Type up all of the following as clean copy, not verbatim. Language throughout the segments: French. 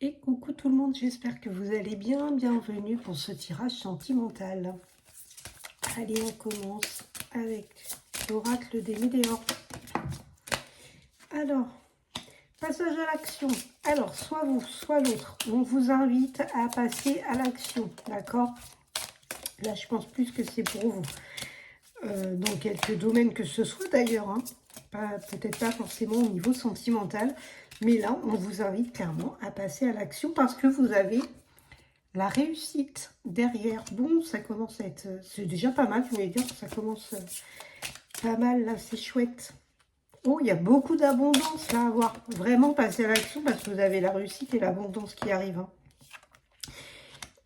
Et coucou tout le monde, j'espère que vous allez bien. Bienvenue pour ce tirage sentimental. Allez, on commence avec l'oracle des Médéors. Alors, passage à l'action. Alors, soit vous, soit l'autre. On vous invite à passer à l'action, d'accord? Là, je pense plus que c'est pour vous. Dans quelques domaines que ce soit d'ailleurs, hein. Peut-être pas forcément au niveau sentimental, mais là, on vous invite clairement à passer à l'action parce que vous avez la réussite derrière. Bon, ça commence à être... C'est déjà pas mal, je voulais dire que ça commence pas mal, là, c'est chouette. Oh, il y a beaucoup d'abondance là à voir. Vraiment passer à l'action parce que vous avez la réussite et l'abondance qui arrivent, hein.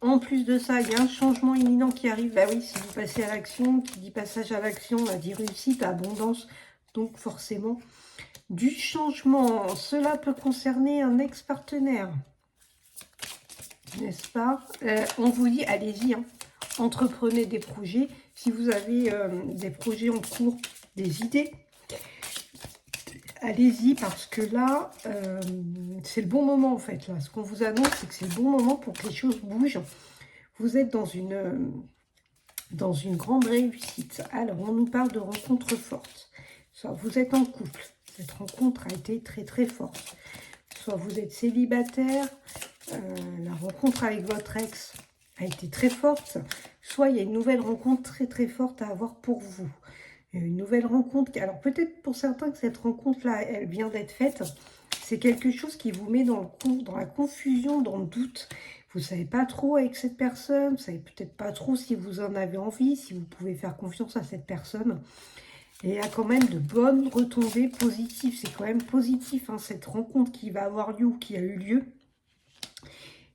En plus de ça, il y a un changement imminent qui arrive. Bah oui, si vous passez à l'action, qui dit passage à l'action, on dit réussite, abondance. Donc forcément, du changement. Cela peut concerner un ex-partenaire, n'est-ce pas? On vous dit, allez-y, hein. Entreprenez des projets. Si vous avez des projets en cours, des idées, allez-y parce que là, c'est le bon moment en fait. Là, ce qu'on vous annonce, c'est que c'est le bon moment pour que les choses bougent. Vous êtes dans une grande réussite. Alors, on nous parle de rencontres fortes. Soit vous êtes en couple, cette rencontre a été très très forte. Soit vous êtes célibataire, la rencontre avec votre ex a été très forte. Soit il y a une nouvelle rencontre très très forte à avoir pour vous. Une nouvelle rencontre. Alors peut-être pour certains que cette rencontre-là, elle vient d'être faite. C'est quelque chose qui vous met dans la confusion, dans le doute. Vous ne savez pas trop avec cette personne. Vous ne savez peut-être pas trop si vous en avez envie, si vous pouvez faire confiance à cette personne. Et il y a quand même de bonnes retombées positives. C'est quand même positif, hein, cette rencontre qui va avoir lieu ou qui a eu lieu.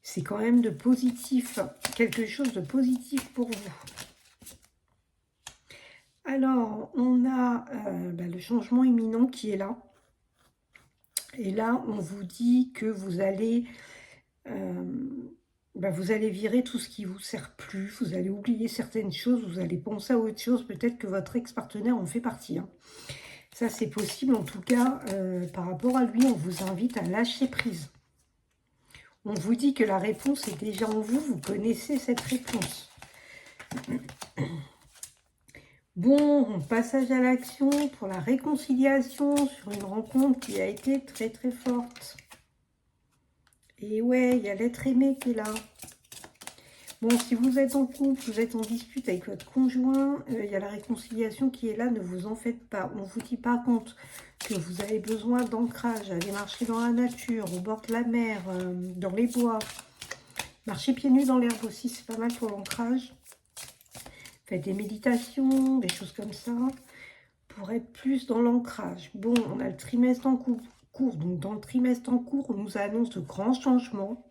C'est quand même de positif, quelque chose de positif pour vous. Alors, on a le changement imminent qui est là. Et là, on vous dit que vous allez virer tout ce qui ne vous sert plus. Vous allez oublier certaines choses. Vous allez penser à autre chose. Peut-être que votre ex-partenaire en fait partie, hein. Ça, c'est possible. En tout cas, par rapport à lui, on vous invite à lâcher prise. On vous dit que la réponse est déjà en vous. Vous connaissez cette réponse. Bon, passage à l'action pour la réconciliation sur une rencontre qui a été très très forte. Et ouais, il y a l'être aimé qui est là. Bon, si vous êtes en couple, vous êtes en dispute avec votre conjoint, il y a la réconciliation qui est là, ne vous en faites pas. On vous dit par contre que vous avez besoin d'ancrage, aller marcher dans la nature, au bord de la mer, dans les bois. Marcher pieds nus dans l'herbe aussi, c'est pas mal pour l'ancrage. Faites des méditations, des choses comme ça, pour être plus dans l'ancrage. Bon, on a le trimestre en cours. Donc dans le trimestre en cours, on nous annonce de grands changements.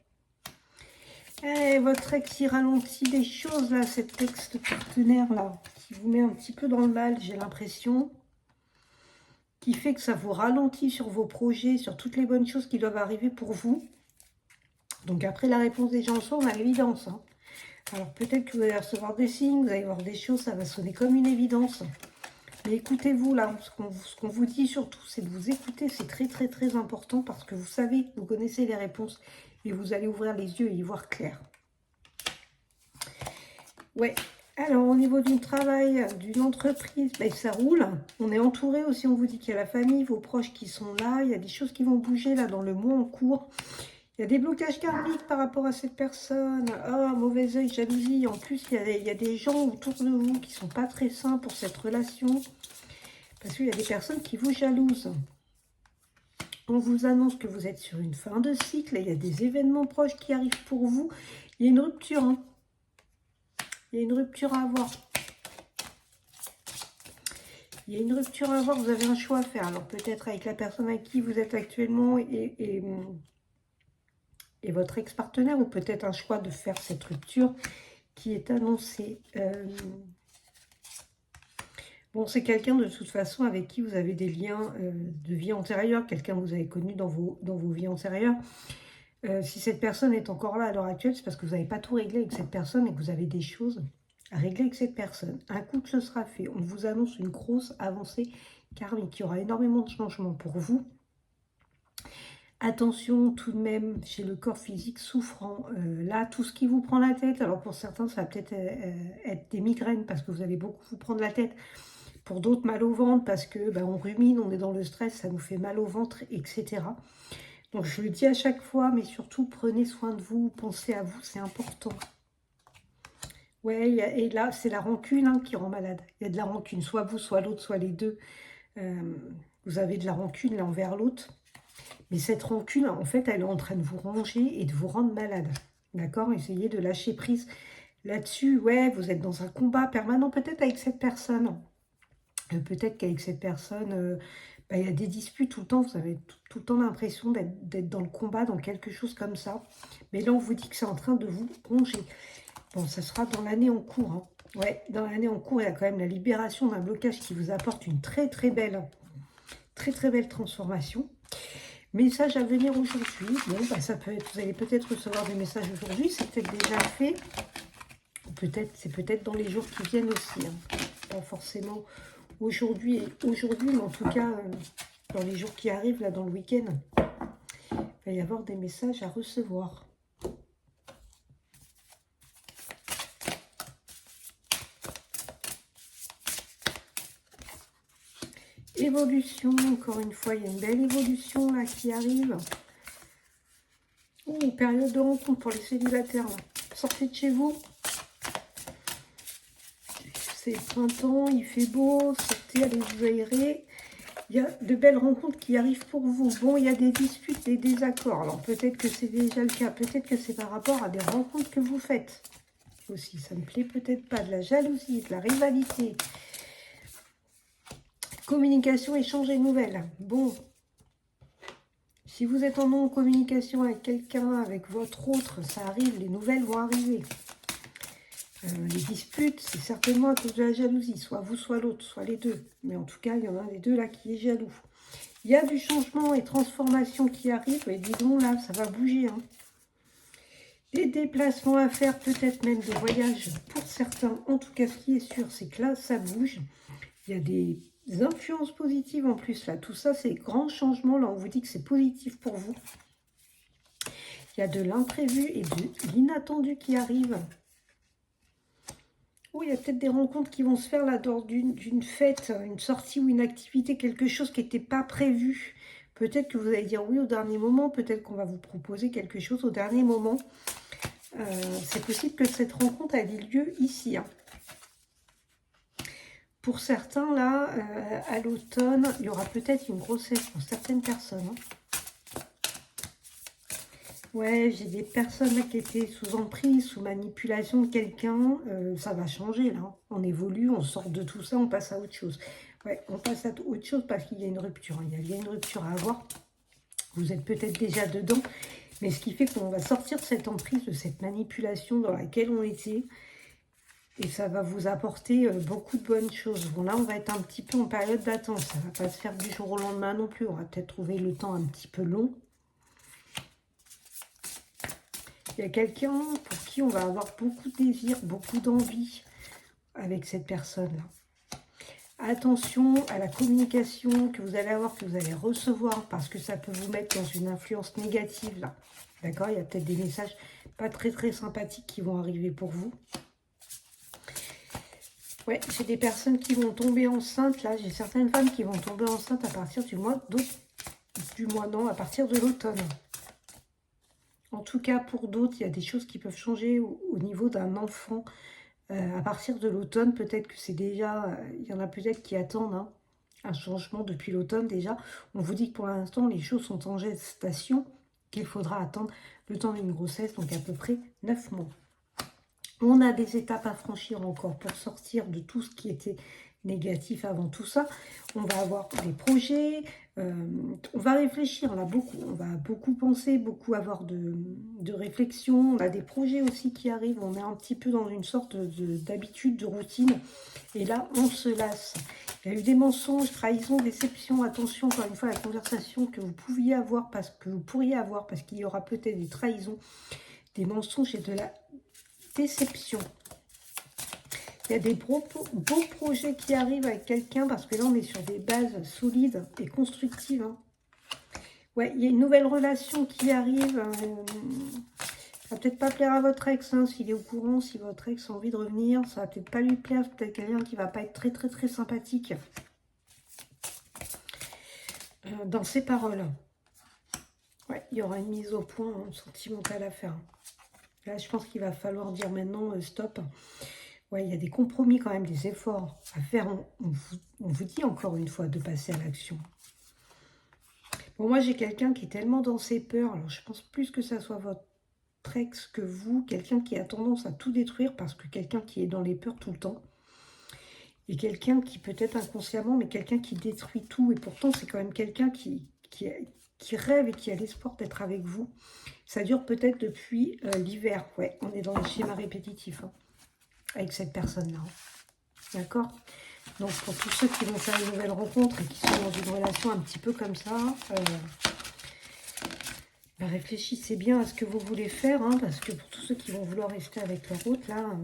Eh, votre ex, il ralentit des choses, là, cet ex-partenaire-là, qui vous met un petit peu dans le mal, j'ai l'impression, qui fait que ça vous ralentit sur vos projets, sur toutes les bonnes choses qui doivent arriver pour vous. Donc après la réponse des gens, on a l'évidence, hein. Alors peut-être que vous allez recevoir des signes, vous allez voir des choses, ça va sonner comme une évidence. Mais écoutez-vous là, ce qu'on vous dit surtout, c'est de vous écouter, c'est très très très important parce que vous savez, vous connaissez les réponses et vous allez ouvrir les yeux et y voir clair. Ouais, alors au niveau du travail, d'une entreprise, ça roule. On est entouré aussi, on vous dit qu'il y a la famille, vos proches qui sont là, il y a des choses qui vont bouger là dans le mois en cours. Il y a des blocages karmiques par rapport à cette personne. Oh, mauvais œil, jalousie. En plus, il y a des gens autour de vous qui ne sont pas très sains pour cette relation. Parce qu'il y a des personnes qui vous jalousent. On vous annonce que vous êtes sur une fin de cycle. Il y a des événements proches qui arrivent pour vous. Il y a une rupture, hein. Il y a une rupture à avoir. Il y a une rupture à avoir. Vous avez un choix à faire. Alors peut-être avec la personne avec qui vous êtes actuellement et votre ex-partenaire. Ou peut-être un choix de faire cette rupture qui est annoncée. Bon, c'est quelqu'un de toute façon avec qui vous avez des liens de vie antérieure, quelqu'un que vous avez connu dans vos vies antérieures. Si cette personne est encore là à l'heure actuelle, c'est parce que vous n'avez pas tout réglé avec cette personne et que vous avez des choses à régler avec cette personne. Un coup que ce sera fait, on vous annonce une grosse avancée karmique. Il y aura énormément de changements pour vous. Attention tout de même chez le corps physique souffrant. Là, tout ce qui vous prend la tête, alors pour certains, ça va peut-être être des migraines parce que vous allez beaucoup vous prendre la tête. Pour d'autres, mal au ventre parce que on rumine, on est dans le stress, ça nous fait mal au ventre, etc. Donc je le dis à chaque fois, mais surtout prenez soin de vous, pensez à vous, c'est important. Ouais, et là, c'est la rancune qui rend malade. Il y a de la rancune, soit vous, soit l'autre, soit les deux. Vous avez de la rancune l'un envers l'autre. Mais cette rancune, en fait, elle est en train de vous ronger et de vous rendre malade. D'accord? Essayez de lâcher prise là-dessus. Ouais, vous êtes dans un combat permanent, peut-être avec cette personne. Peut-être qu'avec cette personne, il y a des disputes tout le temps. Vous avez tout le temps l'impression d'être dans le combat, dans quelque chose comme ça. Mais là, on vous dit que c'est en train de vous ronger. Bon, ça sera dans l'année en cours. Ouais, dans l'année en cours, il y a quand même la libération d'un blocage qui vous apporte une très belle transformation. Message à venir aujourd'hui. Bon, ça peut être, vous allez peut-être recevoir des messages aujourd'hui. C'est peut-être déjà fait. C'est peut-être dans les jours qui viennent aussi. Pas forcément aujourd'hui, mais en tout cas, dans les jours qui arrivent, là, dans le week-end, il va y avoir des messages à recevoir. Évolution, encore une fois, il y a une belle évolution là qui arrive. Oh, période de rencontre pour les célibataires. Là. Sortez de chez vous. C'est printemps, il fait beau, sortez, allez vous aérer. Il y a de belles rencontres qui arrivent pour vous. Bon, il y a des disputes, des désaccords. Alors peut-être que c'est déjà le cas, peut-être que c'est par rapport à des rencontres que vous faites. Aussi, ça ne plaît peut-être pas, de la jalousie, de la rivalité. Communication, échange et nouvelles. Bon, si vous êtes en non-communication avec quelqu'un, avec votre autre, ça arrive, les nouvelles vont arriver. Les disputes, c'est certainement à cause de la jalousie, soit vous, soit l'autre, soit les deux. Mais en tout cas, il y en a un des deux là qui est jaloux. Il y a du changement et transformation qui arrive, et dis donc là, ça va bouger. Des déplacements à faire, peut-être même des voyages pour certains. En tout cas, ce qui est sûr, c'est que là, ça bouge. Il y a des influences positives en plus là. Tout ça, c'est grand changement. Là, on vous dit que c'est positif pour vous. Il y a de l'imprévu et de l'inattendu qui arrive. Oh, il y a peut-être des rencontres qui vont se faire là lors d'une fête, une sortie ou une activité, quelque chose qui n'était pas prévu. Peut-être que vous allez dire oui au dernier moment, peut-être qu'on va vous proposer quelque chose au dernier moment. C'est possible que cette rencontre ait lieu ici. Pour certains, là, à l'automne, il y aura peut-être une grossesse pour certaines personnes. Ouais, j'ai des personnes là, qui étaient sous emprise, sous manipulation de quelqu'un. Ça va changer, là. On évolue, on sort de tout ça, on passe à autre chose. Ouais, on passe à autre chose parce qu'il y a une rupture. Il y a une rupture à avoir. Vous êtes peut-être déjà dedans. Mais ce qui fait qu'on va sortir de cette emprise, de cette manipulation dans laquelle on était. Et ça va vous apporter beaucoup de bonnes choses. Bon, là, on va être un petit peu en période d'attente. Ça ne va pas se faire du jour au lendemain non plus. On va peut-être trouver le temps un petit peu long. Il y a quelqu'un pour qui on va avoir beaucoup de désir, beaucoup d'envie avec cette personne-là. Attention à la communication que vous allez avoir, que vous allez recevoir, parce que ça peut vous mettre dans une influence négative, là. D'accord? Il y a peut-être des messages pas très sympathiques qui vont arriver pour vous. Ouais, j'ai des personnes qui vont tomber enceintes, là. J'ai certaines femmes qui vont tomber enceintes à partir du mois d'août. À partir de l'automne. En tout cas, pour d'autres, il y a des choses qui peuvent changer au niveau d'un enfant. À partir de l'automne, peut-être que c'est déjà... il y en a peut-être qui attendent un changement depuis l'automne déjà. On vous dit que pour l'instant, les choses sont en gestation, qu'il faudra attendre le temps d'une grossesse, donc à peu près 9 mois. On a des étapes à franchir encore pour sortir de tout ce qui était négatif avant tout ça. On va avoir des projets, on va réfléchir là beaucoup, on va beaucoup penser, beaucoup avoir de réflexion. On a des projets aussi qui arrivent, on est un petit peu dans une sorte d'habitude, de routine. Et là, on se lasse. Il y a eu des mensonges, trahisons, déceptions. Attention, encore une fois, à la conversation que vous pourriez avoir, parce qu'il y aura peut-être des trahisons, des mensonges et de la déception. Il y a des beaux projets qui arrivent avec quelqu'un, parce que là, on est sur des bases solides et constructives. Ouais, il y a une nouvelle relation qui arrive. Ça va peut-être pas plaire à votre ex, hein, s'il est au courant, si votre ex a envie de revenir. Ça va peut-être pas lui plaire, c'est peut-être quelqu'un qui va pas être très sympathique dans ses paroles. Ouais, il y aura une mise au point sentimentale à faire. Là, je pense qu'il va falloir dire maintenant stop. Ouais, il y a des compromis quand même, des efforts à faire. On vous dit encore une fois de passer à l'action. Bon, moi, j'ai quelqu'un qui est tellement dans ses peurs. Alors, je pense plus que ça soit votre ex que vous. Quelqu'un qui a tendance à tout détruire parce que quelqu'un qui est dans les peurs tout le temps. Et quelqu'un qui peut-être inconsciemment, mais quelqu'un qui détruit tout. Et pourtant, c'est quand même quelqu'un qui rêve et qui a l'espoir d'être avec vous. Ça dure peut-être depuis l'hiver. Ouais, on est dans le schéma répétitif hein, avec cette personne-là. D'accord? Donc, pour tous ceux qui vont faire une nouvelle rencontre et qui sont dans une relation un petit peu comme ça, réfléchissez bien à ce que vous voulez faire, hein, parce que pour tous ceux qui vont vouloir rester avec leur route, là,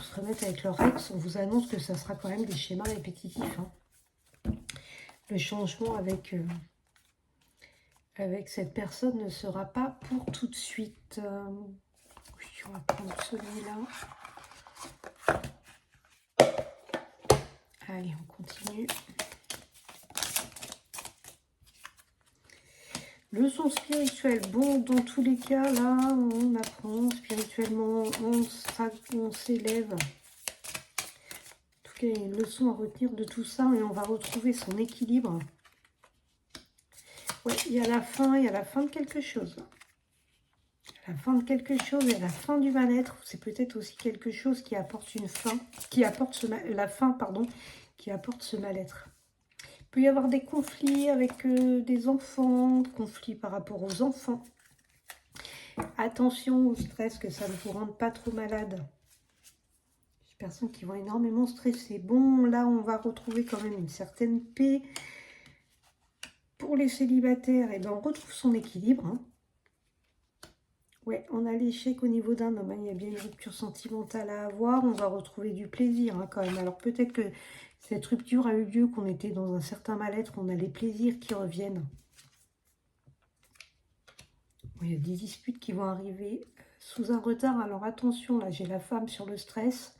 se remettre avec leur ex, on vous annonce que ça sera quand même des schémas répétitifs. Hein. Le changement avec cette personne ne sera pas pour tout de suite. Oui, on va prendre celui-là. Allez, on continue. Leçon spirituelle. Bon, dans tous les cas, là, on apprend spirituellement, on s'élève. En tout cas, il y a une leçon à retenir de tout ça et on va retrouver son équilibre. Ouais, il y a la fin de quelque chose. La fin de quelque chose et la fin du mal-être. C'est peut-être aussi quelque chose qui apporte une fin, qui apporte la fin, pardon, qui apporte ce mal-être. Il peut y avoir des conflits avec des enfants, conflits par rapport aux enfants. Attention au stress, que ça ne vous rende pas trop malade. Des personnes qui vont énormément stresser. Bon, là, on va retrouver quand même une certaine paix. Pour les célibataires, et ben, on retrouve son équilibre. Hein. Ouais, on a l'échec au niveau d'un homme. Hein. Il y a bien une rupture sentimentale à avoir. On va retrouver du plaisir hein, quand même. Alors peut-être que cette rupture a eu lieu, qu'on était dans un certain mal-être, qu'on a les plaisirs qui reviennent. Bon, il y a des disputes qui vont arriver sous un retard. Alors attention, là j'ai la femme sur le stress.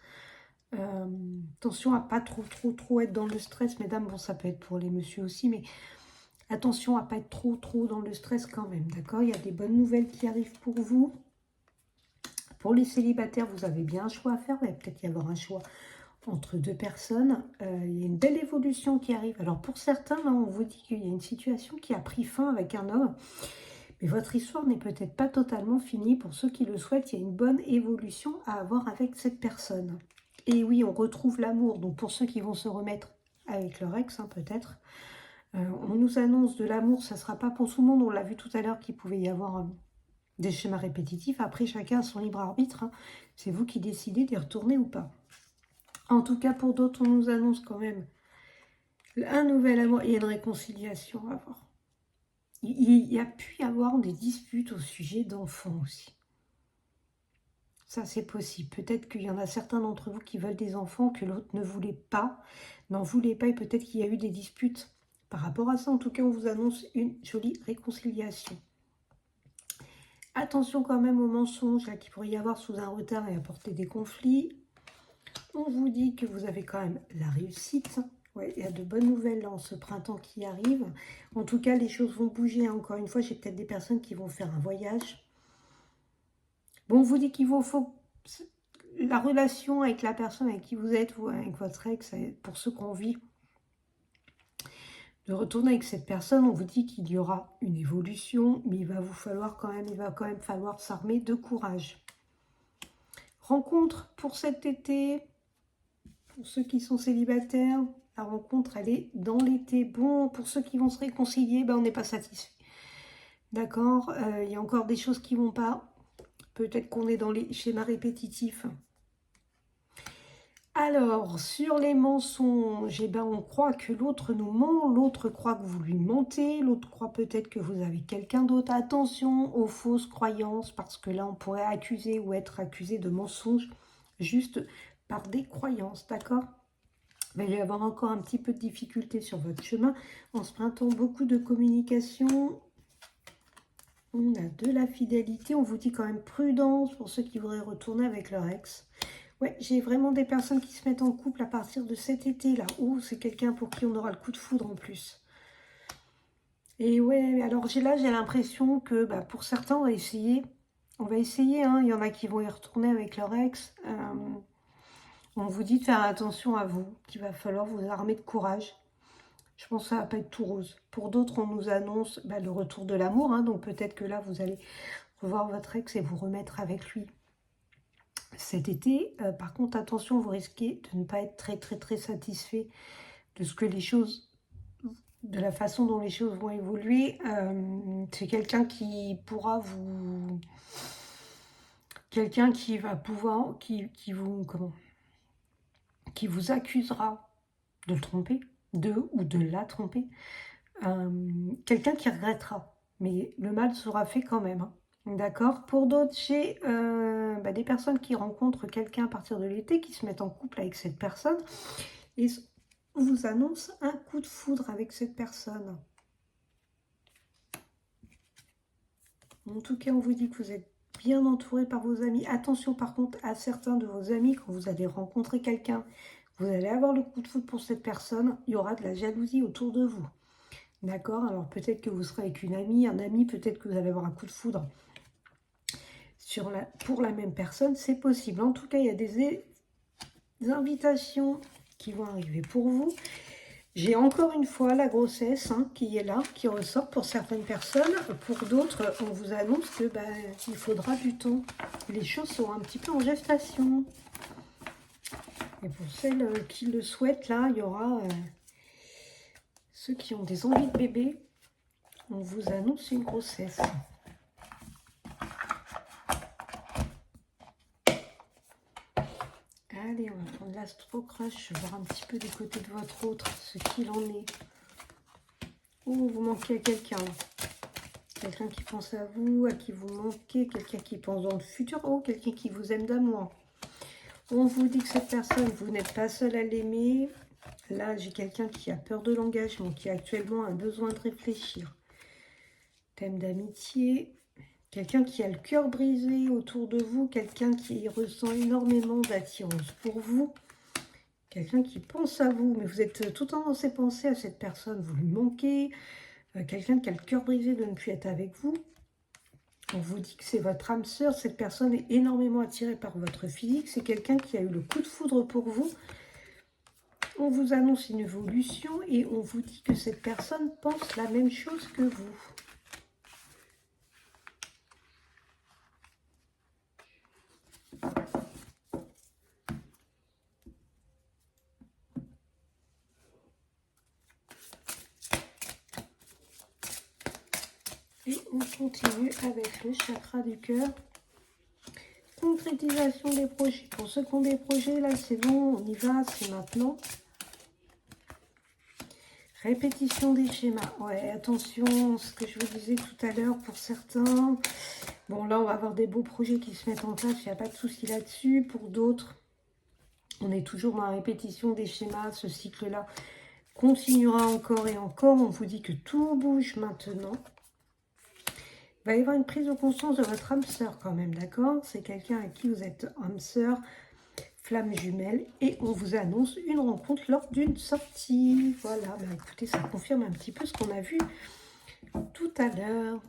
Attention à pas trop être dans le stress, mesdames. Bon, ça peut être pour les messieurs aussi, mais attention à pas être trop dans le stress quand même, d'accord? Il y a des bonnes nouvelles qui arrivent pour vous. Pour les célibataires, vous avez bien un choix à faire. Il va peut-être y avoir un choix entre deux personnes. Il y a une belle évolution qui arrive. Alors pour certains, là, on vous dit qu'il y a une situation qui a pris fin avec un homme. Mais votre histoire n'est peut-être pas totalement finie. Pour ceux qui le souhaitent, il y a une bonne évolution à avoir avec cette personne. Et oui, on retrouve l'amour. Donc pour ceux qui vont se remettre avec leur ex, hein, peut-être, on nous annonce de l'amour. Ça ne sera pas pour tout le monde. On l'a vu tout à l'heure qu'il pouvait y avoir des schémas répétitifs. Après, chacun a son libre arbitre. Hein. C'est vous qui décidez d'y retourner ou pas. En tout cas, pour d'autres, on nous annonce quand même un nouvel amour et une réconciliation à avoir. Il y a pu y avoir des disputes au sujet d'enfants aussi. Ça, c'est possible. Peut-être qu'il y en a certains d'entre vous qui veulent des enfants que l'autre ne voulait pas, n'en voulait pas, et peut-être qu'il y a eu des disputes par rapport à ça. En tout cas, on vous annonce une jolie réconciliation. Attention quand même aux mensonges qu'il pourrait y avoir sous un retard et apporter des conflits. On vous dit que vous avez quand même la réussite. Ouais, il y a de bonnes nouvelles là, en ce printemps qui arrive. En tout cas, les choses vont bouger. Encore une fois, j'ai peut-être des personnes qui vont faire un voyage. Bon, on vous dit qu'il faut la relation avec la personne avec qui vous êtes, vous, avec votre ex, pour ceux qu'on vit, de retourner avec cette personne, on vous dit qu'il y aura une évolution, mais il va quand même falloir s'armer de courage. Rencontre pour cet été, pour ceux qui sont célibataires, la rencontre, elle est dans l'été. Bon, pour ceux qui vont se réconcilier, ben, on n'est pas satisfait. D'accord, il y a encore des choses qui ne vont pas. Peut-être qu'on est dans les schémas répétitifs. Alors, sur les mensonges, eh ben, on croit que l'autre nous ment, l'autre croit que vous lui mentez, l'autre croit peut-être que vous avez quelqu'un d'autre. Attention aux fausses croyances, parce que là, on pourrait accuser ou être accusé de mensonge juste par des croyances, d'accord? Il va y avoir encore un petit peu de difficulté sur votre chemin. En ce printemps, beaucoup de communication. On a de la fidélité. On vous dit quand même prudence pour ceux qui voudraient retourner avec leur ex. Ouais, j'ai vraiment des personnes qui se mettent en couple à partir de cet été-là. Ouh, c'est quelqu'un pour qui on aura le coup de foudre en plus. Et ouais, alors j'ai l'impression que pour certains, on va essayer. Hein. Il y en a qui vont y retourner avec leur ex. On vous dit de faire attention à vous, qu'il va falloir vous armer de courage. Je pense que ça va pas être tout rose. Pour d'autres, on nous annonce le retour de l'amour. Hein, donc peut-être que là, vous allez revoir votre ex et vous remettre avec lui cet été. Par contre, attention, vous risquez de ne pas être très très très satisfait de ce que les choses, de la façon dont les choses vont évoluer. C'est quelqu'un qui pourra vous... Quelqu'un qui va pouvoir... qui vous accusera de le tromper, ou de la tromper. Quelqu'un qui regrettera. Mais le mal sera fait quand même. Hein. D'accord. Pour d'autres, j'ai des personnes qui rencontrent quelqu'un à partir de l'été, qui se mettent en couple avec cette personne et vous annoncent un coup de foudre avec cette personne. En tout cas, on vous dit que vous êtes bien entouré par vos amis. Attention par contre à certains de vos amis, quand vous allez rencontrer quelqu'un, vous allez avoir le coup de foudre pour cette personne, il y aura de la jalousie autour de vous. D'accord. Alors peut-être que vous serez avec une amie, un ami, peut-être que vous allez avoir un coup de foudre pour la même personne, c'est possible. En tout cas, il y a des invitations qui vont arriver pour vous. J'ai encore une fois la grossesse qui est là, qui ressort pour certaines personnes. Pour d'autres, on vous annonce que il faudra du temps. Les choses sont un petit peu en gestation. Et pour celles qui le souhaitent, là, il y aura ceux qui ont des envies de bébé. On vous annonce une grossesse. Allez, on va prendre l'Astro Crush, voir un petit peu du côté de votre autre, ce qu'il en est. Oh, vous manquez à quelqu'un. Quelqu'un qui pense à vous, à qui vous manquez, quelqu'un qui pense dans le futur. Oh, quelqu'un qui vous aime d'amour. On vous dit que cette personne, vous n'êtes pas seul à l'aimer. Là, j'ai quelqu'un qui a peur de l'engagement, qui a actuellement un besoin de réfléchir. Thème d'amitié. Quelqu'un qui a le cœur brisé autour de vous, quelqu'un qui ressent énormément d'attirance pour vous, quelqu'un qui pense à vous, mais vous êtes tout le temps dans ses pensées à cette personne, vous lui manquez, quelqu'un qui a le cœur brisé de ne plus être avec vous. On vous dit que c'est votre âme sœur, cette personne est énormément attirée par votre physique, c'est quelqu'un qui a eu le coup de foudre pour vous. On vous annonce une évolution et on vous dit que cette personne pense la même chose que vous. Et on continue avec le chakra du cœur. Concrétisation des projets. Pour ceux qui ont des projets, là c'est bon, on y va, c'est maintenant. Répétition des schémas. Ouais, attention, ce que je vous disais tout à l'heure pour certains. Bon, là on va avoir des beaux projets qui se mettent en place, il n'y a pas de souci là-dessus. Pour d'autres, on est toujours dans la répétition des schémas. Ce cycle-là continuera encore et encore. On vous dit que tout bouge maintenant. Il va y avoir une prise de conscience de votre âme sœur quand même, d'accord? C'est quelqu'un à qui vous êtes âme sœur, flamme jumelle, et on vous annonce une rencontre lors d'une sortie. Voilà, écoutez, ça confirme un petit peu ce qu'on a vu tout à l'heure.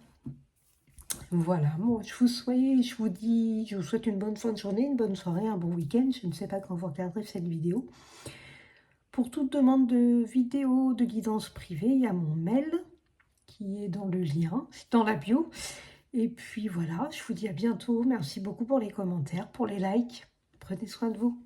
Voilà, moi je vous souhaite une bonne fin de journée, une bonne soirée, un bon week-end. Je ne sais pas quand vous regarderez cette vidéo. Pour toute demande de vidéo, de guidance privée, il y a mon mail qui est dans le lien, dans la bio. Et puis voilà, je vous dis à bientôt. Merci beaucoup pour les commentaires, pour les likes. Prenez soin de vous.